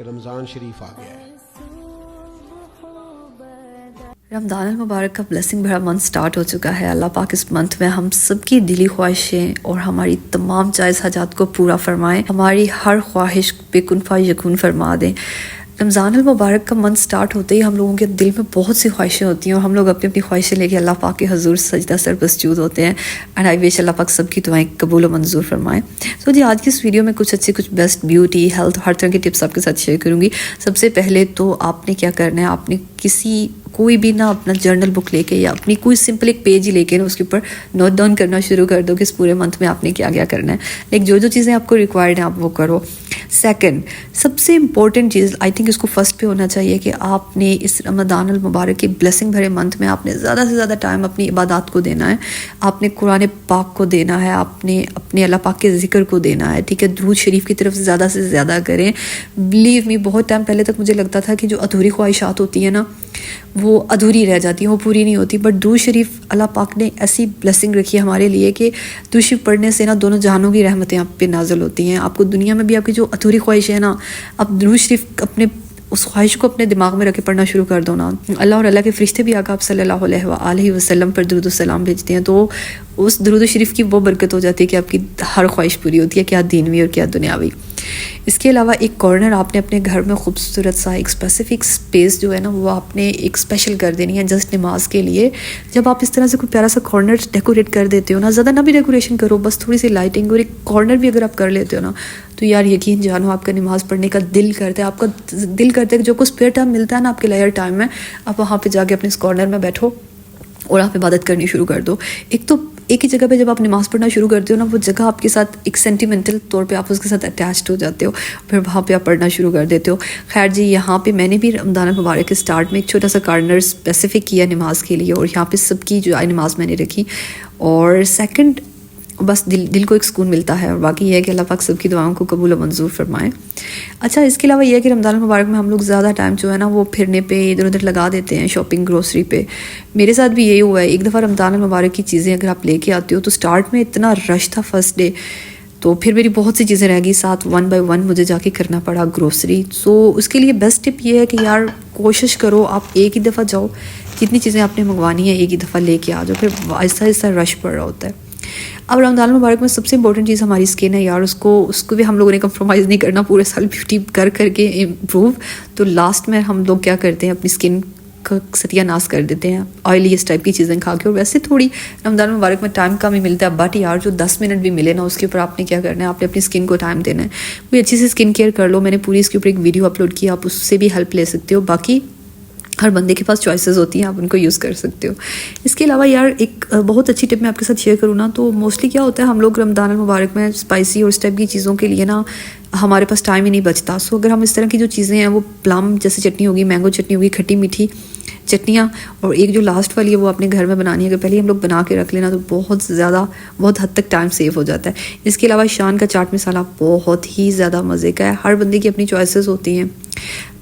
کہ رمضان شریف آ گیا ہے۔ رمضان المبارک کا بلیسنگ بھرا منتھ سٹارٹ ہو چکا ہے۔ اللہ پاک اس منتھ میں ہم سب کی دلی خواہشیں اور ہماری تمام جائز حاجات کو پورا فرمائیں، ہماری ہر خواہش پہ کن فیکون فرما دیں۔ رمضان المبارک کا منتھ سٹارٹ ہوتے ہی ہم لوگوں کے دل میں بہت سی خواہشیں ہوتی ہیں اور ہم لوگ اپنی اپنی خواہشیں لے کے اللہ پاک کے حضور سجدہ سر مسجود ہوتے ہیں، اینڈ آئی وش اللہ پاک سب کی دعائیں قبول و منظور فرمائیں۔ سو جی، آج کی اس ویڈیو میں کچھ بیسٹ بیوٹی، ہیلتھ، ہر طرح کے ٹپس آپ کے ساتھ شیئر کروں گی۔ سب سے پہلے تو آپ نے کیا کرنا ہے، آپ نے کوئی بھی نا اپنا جرنل بک لے کے یا اپنی کوئی سمپل ایک پیج ہی لے کے نا اس کے اوپر نوٹ ڈاؤن کرنا شروع کر دو کہ اس پورے منتھ میں آپ نے کیا کرنا ہے، لیکن جو چیزیں آپ کو ریکوائرڈ ہیں آپ وہ کرو۔ سیکنڈ، سب سے امپورٹنٹ چیز آئی تھنک اس کو فرسٹ پہ ہونا چاہیے کہ آپ نے اس رمضان المبارک کی بلیسنگ بھرے منتھ میں آپ نے زیادہ سے زیادہ ٹائم اپنی عبادات کو دینا ہے، آپ نے قرآن پاک کو دینا ہے، آپ نے اپنے اللہ پاک کے ذکر کو دینا ہے، ٹھیک ہے۔ درود شریف کی طرف زیادہ سے زیادہ کریں۔ بلیو می، بہت ٹائم پہلے تک مجھے لگتا تھا کہ جو ادھوری خواہشات ہوتی ہیں نا وہ ادھوری رہ جاتی ہیں، وہ پوری نہیں ہوتی، بٹ درود شریف اللہ پاک نے ایسی بلیسنگ رکھی ہے ہمارے لیے کہ درود شریف پڑھنے سے نا دونوں جہانوں کی رحمتیں آپ پہ نازل ہوتی ہیں۔ آپ کو دنیا میں بھی آپ کی جو ادھوری خواہش ہے نا، آپ درود شریف اپنے اس خواہش کو اپنے دماغ میں رکھ کے پڑھنا شروع کر دو نا، اللہ اور اللہ کے فرشتے بھی آقا صلی اللہ علیہ وسلم پر درود و سلام بھیجتے ہیں، تو اس درود شریف کی وہ برکت ہو جاتی ہے کہ آپ کی ہر خواہش پوری ہوتی ہے، کیا دینوی اور کیا دنیاوی۔ اس کے علاوہ ایک کارنر آپ نے اپنے گھر میں خوبصورت سا ایک اسپیسیفک اسپیس جو ہے نا وہ آپ نے ایک اسپیشل کر دینی ہے جسٹ نماز کے لیے۔ جب آپ اس طرح سے کوئی پیارا سا کارنر ڈیکوریٹ کر دیتے ہو نا، زیادہ نہ بھی ڈیکوریشن کرو، بس تھوڑی سی لائٹنگ اور ایک کارنر بھی اگر آپ کر لیتے ہو نا، تو یار یقین جانو آپ کا نماز پڑھنے کا دل کرتا ہے، آپ کا دل کرتا ہے کہ جو کچھ اسپیئر ٹائم ملتا ہے نا آپ کے لیئر ٹائم میں، آپ وہاں پہ جا کے اپنے اس کارنر میں بیٹھو اور آپ عبادت کرنی شروع کر دو۔ ایک تو ایک ہی جگہ پہ جب آپ نماز پڑھنا شروع کرتے ہو نا، وہ جگہ آپ کے ساتھ ایک سینٹیمنٹل طور پہ آپ اس کے ساتھ اٹیچڈ ہو جاتے ہو، پھر وہاں پہ آپ پڑھنا شروع کر دیتے ہو۔ خیر جی، یہاں پہ میں نے بھی رمضان المبارک کے سٹارٹ میں ایک چھوٹا سا کارنر اسپیسیفک کیا نماز کے لیے، اور یہاں پہ سب کی جو نماز میں نے رکھی، اور سیکنڈ بس دل کو ایک سکون ملتا ہے، اور باقی یہ ہے کہ اللہ پاک سب کی دعاؤں کو قبول و منظور فرمائیں۔ اچھا، اس کے علاوہ یہ ہے کہ رمضان المبارک میں ہم لوگ زیادہ ٹائم جو ہے نا وہ پھرنے پہ ادھر ادھر لگا دیتے ہیں، شاپنگ گروسری پہ۔ میرے ساتھ بھی یہی ہوا ہے، ایک دفعہ رمضان المبارک کی چیزیں اگر آپ لے کے آتے ہو تو سٹارٹ میں اتنا رش تھا فرسٹ ڈے، تو پھر میری بہت سی چیزیں رہ گئی، ساتھ 1 by 1 مجھے جا کے کرنا پڑا گروسری۔ سو اس کے لیے بیسٹ ٹپ یہ ہے کہ یار کوشش کرو آپ ایک ہی دفعہ جاؤ، جتنی چیزیں آپ نے منگوانی ہے ایک ہی دفعہ لے کے آ جاؤ، پھر آہستہ آہستہ رش پڑ رہا ہوتا ہے۔ اب رمضان المبارک میں سب سے امپورٹنٹ چیز ہماری اسکن ہے یار، اس کو بھی ہم لوگوں نے کمپرومائز نہیں کرنا، پورے سال بیوٹی کر کے امپروو۔ تو لاسٹ میں ہم لوگ کیا کرتے ہیں، اپنی اسکن کا ستیہ ناش کر دیتے ہیں آئلی اس ٹائپ کی چیزیں کھا کے، اور ویسے تھوڑی رمضان المبارک میں ٹائم کم ہی ملتا ہے، بٹ یار جو 10 منٹ بھی ملے نا اس کے اوپر آپ نے کیا کرنا ہے، آپ نے اپنی اسکن کو ٹائم دینا ہے، کوئی اچھی سی اسکن کیئر کر لو۔ میں نے پوری اس کے اوپر ایک ویڈیو اپلوڈ کی، آپ اس سے بھی ہیلپ لے سکتے ہو، باقی ہر بندے کے پاس چوائسیز ہوتی ہیں، آپ ان کو یوز کر سکتے ہو۔ اس کے علاوہ یار ایک بہت اچھی ٹپ میں آپ کے ساتھ شیئر کروں نا، تو موسٹلی کیا ہوتا ہے ہم لوگ رمضان المبارک میں اسپائسی اور اس ٹائپ کی چیزوں کے لیے نا ہمارے پاس ٹائم ہی نہیں بچتا۔ سو اگر ہم اس طرح کی جو چیزیں ہیں وہ پلم جیسے چٹنی ہوگی، مینگو چٹنی ہوگی، کھٹی میٹھی چٹنیاں، اور ایک جو لاسٹ والی ہے وہ اپنے گھر میں بنانی ہے، اگر پہلے ہم لوگ بنا کے رکھ لینا تو بہت حد تک ٹائم سیو ہو جاتا ہے۔ اس کے علاوہ شان کا چاٹ مسالہ بہت ہی زیادہ مزے کا ہے، ہر بندے کی اپنی چوائسیز ہوتی ہیں،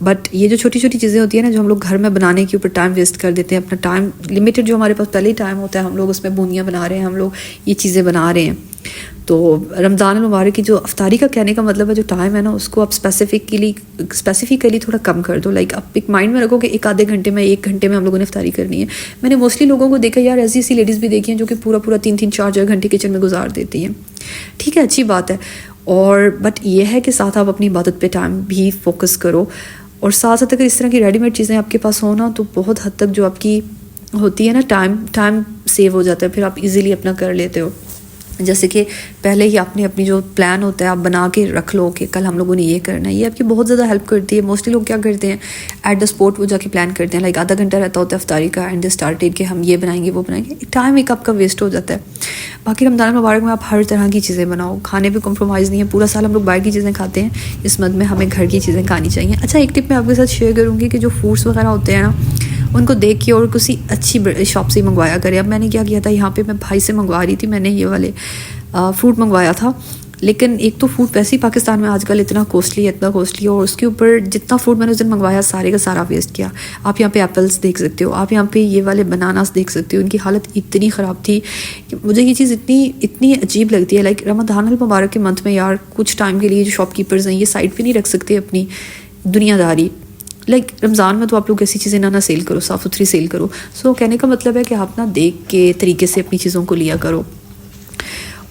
بٹ یہ جو چھوٹی چھوٹی چیزیں ہوتی ہیں نا جو ہم لوگ گھر میں بنانے کے اوپر ٹائم ویسٹ کر دیتے ہیں، اپنا ٹائم لمیٹڈ جو ہمارے پاس پہلے ہی ٹائم ہوتا ہے، ہم لوگ اس میں بونیاں بنا رہے ہیں، ہم لوگ یہ چیزیں بنا رہے ہیں۔ تو رمضان المبارک کی جو افطاری کا کہنے کا مطلب ہے جو ٹائم ہے نا اس کو آپ اسپیسیفکلی تھوڑا کم کر دو، لائک آپ ایک مائنڈ میں رکھو کہ ایک آدھے گھنٹے میں 1 گھنٹے میں ہم لوگوں نے افطاری کرنی ہے۔ میں نے موسٹلی لوگوں کو دیکھا یار، ایسی لیڈیز بھی دیکھی ہیں جو کہ پورا 3 4 گھنٹے کچن میں گزار دیتی ہیں، ٹھیک ہے، اچھی بات ہے، اور بٹ یہ ہے کہ ساتھ آپ اپنی عبادت پہ ٹائم بھی فوکس کرو، اور ساتھ ساتھ اگر اس طرح کی ریڈی میڈ چیزیں آپ کے پاس ہو نا تو بہت حد تک جو آپ کی ہوتی ہے نا ٹائم سیو ہو جاتا ہے، پھر آپ ایزیلی اپنا کر لیتے ہو۔ جیسے کہ پہلے ہی آپ نے اپنی جو پلان ہوتا ہے آپ بنا کے رکھ لو کہ کل ہم لوگوں نے یہ کرنا ہے، یہ آپ کی بہت زیادہ ہیلپ کرتی ہے۔ موسٹلی لوگ کیا کرتے ہیں ایٹ دا اسپوٹ وہ جا کے پلان کرتے ہیں، لائک آدھا گھنٹہ رہتا ہوتا ہے افطاری کا اینڈ دے اسٹارٹیڈ کہ ہم یہ بنائیں گے وہ بنائیں گے، ٹائم ایک آپ کا ویسٹ ہو جاتا ہے۔ باقی رمضان المبارک میں آپ ہر طرح کی چیزیں بناؤ، کھانے پہ کمپرومائز نہیں ہے، پورا سال ہم لوگ باہر کی چیزیں کھاتے ہیں، اس منتھ میں ہمیں گھر کی چیزیں کھانی چاہیے۔ اچھا، ایک ٹپ میں آپ کے ساتھ شیئر کروں گی کہ جو فروٹس وغیرہ ہوتے ہیں نا ان کو دیکھ کے اور کسی اچھی شاپ سے منگوایا کرے۔ اب میں نے کیا کیا تھا، یہاں پہ میں بھائی سے منگوا رہی تھی، میں نے یہ والے فروٹ منگوایا تھا، لیکن ایک تو فروٹ ویسے ہی پاکستان میں آج کل اتنا کوسٹلی ہے، اور اس کے اوپر جتنا فروٹ میں نے اس دن منگوایا سارے کا سارا ویسٹ کیا۔ آپ یہاں پہ ایپلس دیکھ سکتے ہو، آپ یہاں پہ یہ والے بناناس دیکھ سکتے ہو، ان کی حالت اتنی خراب تھی کہ مجھے یہ چیز اتنی عجیب لگتی ہے۔ لائک رمضان المبارک کے منتھ میں یار کچھ ٹائم کے لیے جو شاپ کیپرز ہیں یہ سائڈ پہ نہیں رکھ سکتے اپنی دنیا داری. لائک رمضان میں تو آپ لوگ ایسی چیزیں نہ سیل کرو, صاف ستھری سیل کرو. سو کہنے کا مطلب ہے کہ آپ نا دیکھ کے طریقے سے اپنی چیزوں کو لیا کرو.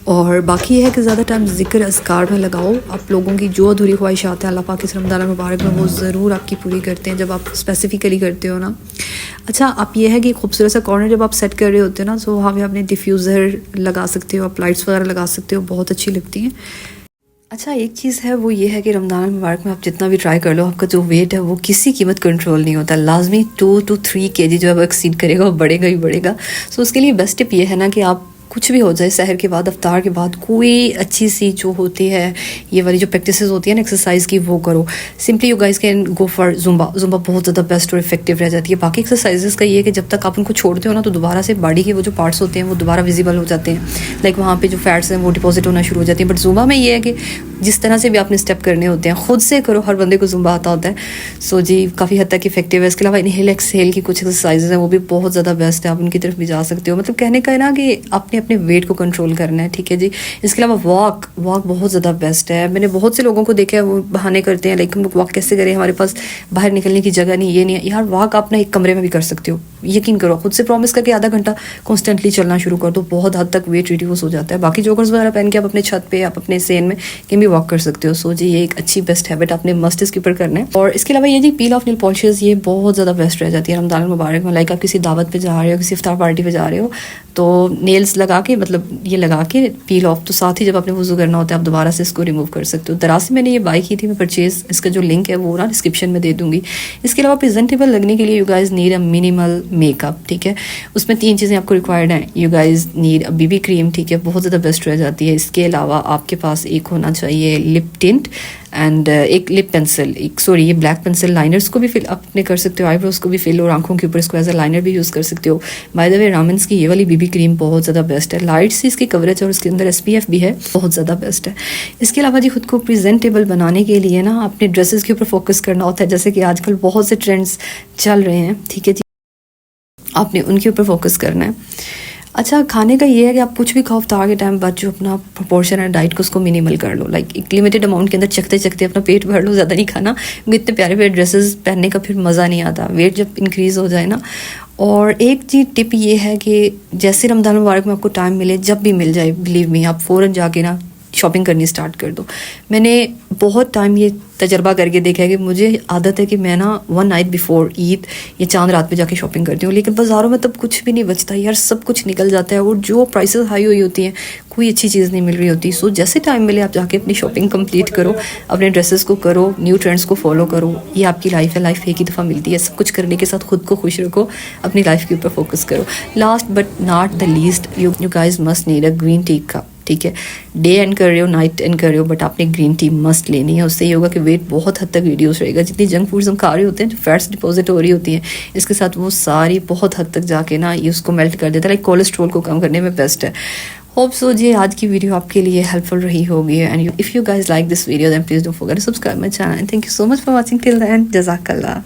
اور باقی یہ ہے کہ زیادہ ٹائم ذکر اذکار میں لگاؤ. آپ لوگوں کی جو ادھوری خواہشات ہیں اللہ پاک اس رمضان المبارک میں وہ ضرور آپ کی پوری کرتے ہیں جب آپ اسپیسیفکلی کرتے ہو نا. اچھا, آپ یہ ہے کہ خوبصورت سا کارنر جب آپ سیٹ کر رہے ہوتے ہو نا, سو وہاں پہ آپ نے ڈیفیوزر لگا سکتے ہو, آپ لائٹس وغیرہ لگا سکتے ہو, بہت اچھی لگتی ہیں. اچھا, ایک چیز ہے وہ یہ ہے کہ رمضان المبارک میں آپ جتنا بھی ٹرائی کر لو, آپ کا جو ویٹ ہے وہ کسی قیمت کنٹرول نہیں ہوتا. لازمی 2 to 3 kg جو ہے وہ ایکسیڈ کرے گا, وہ بڑھے گا ہی بڑھے گا. سو اس کے لیے بیسٹ ٹپ یہ ہے نا کہ آپ کچھ بھی ہو جائے, سحر کے بعد افطار کے بعد کوئی اچھی سی جو ہوتی ہے یہ والی جو پریکٹسز ہوتی ہیں نا ایکسرسائز کی, وہ کرو. Simply you guys can go for Zumba. Zumba بہت زیادہ بیسٹ اور افیکٹیو رہ جاتی ہے. باقی ایکسرسائزز کا یہ ہے کہ جب تک آپ ان کو چھوڑتے ہو نا تو دوبارہ سے باڈی کے وہ جو پارٹس ہوتے ہیں وہ دوبارہ ویزیبل ہو جاتے ہیں. لائک وہاں پہ جو فیٹس ہیں وہ ڈپازٹ ہونا شروع ہو جاتی ہیں. بٹ زمبا میں یہ ہے کہ جس طرح سے بھی آپ نے اسٹیپ کرنے ہوتے ہیں خود سے کرو, ہر بندے کو زمبا آتا ہوتا ہے. سو جی کافی حد تک افیکٹیو ہے. اس کے علاوہ انہیل ایکسہیل کی کچھ ایکسرسائزز ہیں وہ بھی بہت زیادہ بیسٹ ہے, آپ ان کی طرف بھی جا سکتے ہو. مطلب کہنے کا ہے نا کہ آپ نے اپنے ویٹ کو کنٹرول کرنا ہے, ٹھیک ہے جی. اس کے علاوہ واک بہت زیادہ بیسٹ ہے. میں نے بہت سے لوگوں کو دیکھا ہے وہ بہانے کرتے ہیں لائک ہم لوگ واک کیسے کریں, ہمارے پاس باہر نکلنے کی جگہ نہیں, یہ نہیں ہے. یار واک آپ نا ایک کمرے میں بھی کر سکتے ہو, یقین کرو. خود سے پرومس کر کے آدھا گھنٹہ کانسٹنٹلی چلنا شروع کر دو, بہت حد تک ویٹ ریڈیوس ہو جاتا ہے. باقی جوگرز وغیرہ پہن کے آپ اپنے چھت پہ, آپ اپنے سین میں کہیں بھی واک کر سکتے ہو. سو جی یہ ایک اچھی بیسٹ ہیبٹ آپ نے مسٹ اس کے اوپر کرنا ہے. اور اس کے علاوہ یہ جی پیل آف نیل پالشز, یہ بہت زیادہ بیسٹ رہ جاتی ہے رمضان المبارک میں. لائک آپ کسی دعوت پہ جا رہے ہو, کسی افطار پارٹی پہ جا رہے ہو, تو نیلز لگا کے مطلب یہ لگا کے پیل آف, تو ساتھ ہی جب آپ نے وضو کرنا ہوتا ہے آپ دوبارہ سے اس کو ریموو کر سکتے ہو. دراصل میں نے یہ بائی کی تھی, میں پرچیز اس کا جو لنک ہے وہ نا ڈسکرپشن میں دے دوں گی. اس کے علاوہ پریزنٹیبل لگنے کے لیے you guys need a minimal make up, ٹھیک ہے. اس میں 3 چیزیں آپ کو ریکوائرڈ ہیں. You guys need a B B cream, ٹھیک ہے, بہت زیادہ بیسٹ رہ جاتی ہے. اس کے علاوہ آپ کے پاس ایک ہونا چاہیے لپ ٹنٹ, اینڈ ایک لپ پینسل, یہ بلیک پینسل. لائنرس کو بھی فل آپ نے کر سکتے ہو, آئی بروز کو بھی فل, اور آنکھوں کے اوپر اس کو ایز اے لائنر بھی یوز کر سکتے ہو. بائی دا وے رامنس کی یہ والی بی بی کریم بہت زیادہ بیسٹ ہے. لائٹ سی اس کی کوریج اور اس کے اندر ایس پی ایف بھی ہے, بہت زیادہ بیسٹ ہے. اس کے علاوہ جی خود کو پریزنٹیبل بنانے کے لیے نا اپنے ڈریسز کے اوپر فوکس کرنا ہوتا ہے, جیسے کہ آج کل بہت سے ٹرینڈس چل رہے ہیں, ٹھیک ہے جی, آپ نے ان کے اوپر فوکس کرنا ہے. اچھا, کھانے کا یہ ہے کہ آپ کچھ بھی کھاؤ افطار کے ٹائم بعد جو اپنا پورشن ہے ڈائٹ کو اس کو منیمل کر لو. لائک ایک لمیٹیڈ اماؤنٹ کے اندر چکھتے چکھتے اپنا پیٹ بھر لو, زیادہ نہیں کھانا, کیونکہ اتنے پیارے پیارے ڈریسز پہننے کا پھر مزہ نہیں آتا, ویٹ جب انکریز ہو جائے نا. اور ایک چیز ٹپ یہ ہے کہ جیسے رمضان المبارک میں آپ کو ٹائم ملے, جب بھی مل جائے, بلیو می, آپ فوراً جا کے نا شاپنگ کرنی اسٹارٹ کر دو. میں نے بہت ٹائم یہ تجربہ کر کے دیکھا ہے کہ مجھے عادت ہے کہ میں نا 1 night before عید یا چاند رات پہ جا کے شاپنگ کرتی ہوں, لیکن بازاروں میں تب کچھ بھی نہیں بچتا یار, سب کچھ نکل جاتا ہے, اور جو پرائسز ہائی ہوئی ہوتی ہیں کوئی اچھی چیز نہیں مل رہی ہوتی. سو جیسے ٹائم ملے آپ جا کے اپنی شاپنگ کمپلیٹ کرو, اپنے ڈریسز کو کرو, نیو ٹرینڈس کو فالو کرو. یہ آپ کی لائف ہے, لائف ایک ہی دفعہ ملتی ہے. سب کچھ کرنے کے ساتھ خود کو خوش رکھو, اپنی لائف کے اوپر فوکس کرو. Last but not the least, you guys must need a green tea cup, ٹھیک ہے. ڈے اینڈ کر رہے ہو, نائٹ اینڈ کر رہے ہو, بٹ آپ نے گرین ٹی مسٹ لینی ہے. اس سے یہ ہوگا کہ ویٹ بہت حد تک ریڈیوس رہے گا. جتنی جنک فوڈز ہم کھا رہے ہوتے ہیں, جو فیٹس ڈپازٹ ہو رہی ہوتی ہیں, اس کے ساتھ وہ ساری بہت حد تک جا کے نا یہ اس کو میلٹ کر دیتا ہے. لائک کولیسٹرول کو کم کرنے میں بیسٹ ہے. ہوپ سو جی آج کی ویڈیو آپ کے لیے ہیلپ فل رہی ہوگی. And if you guys like this video then please don't forget to subscribe my channel. Thank you so much for watching till the end. جزاک اللہ.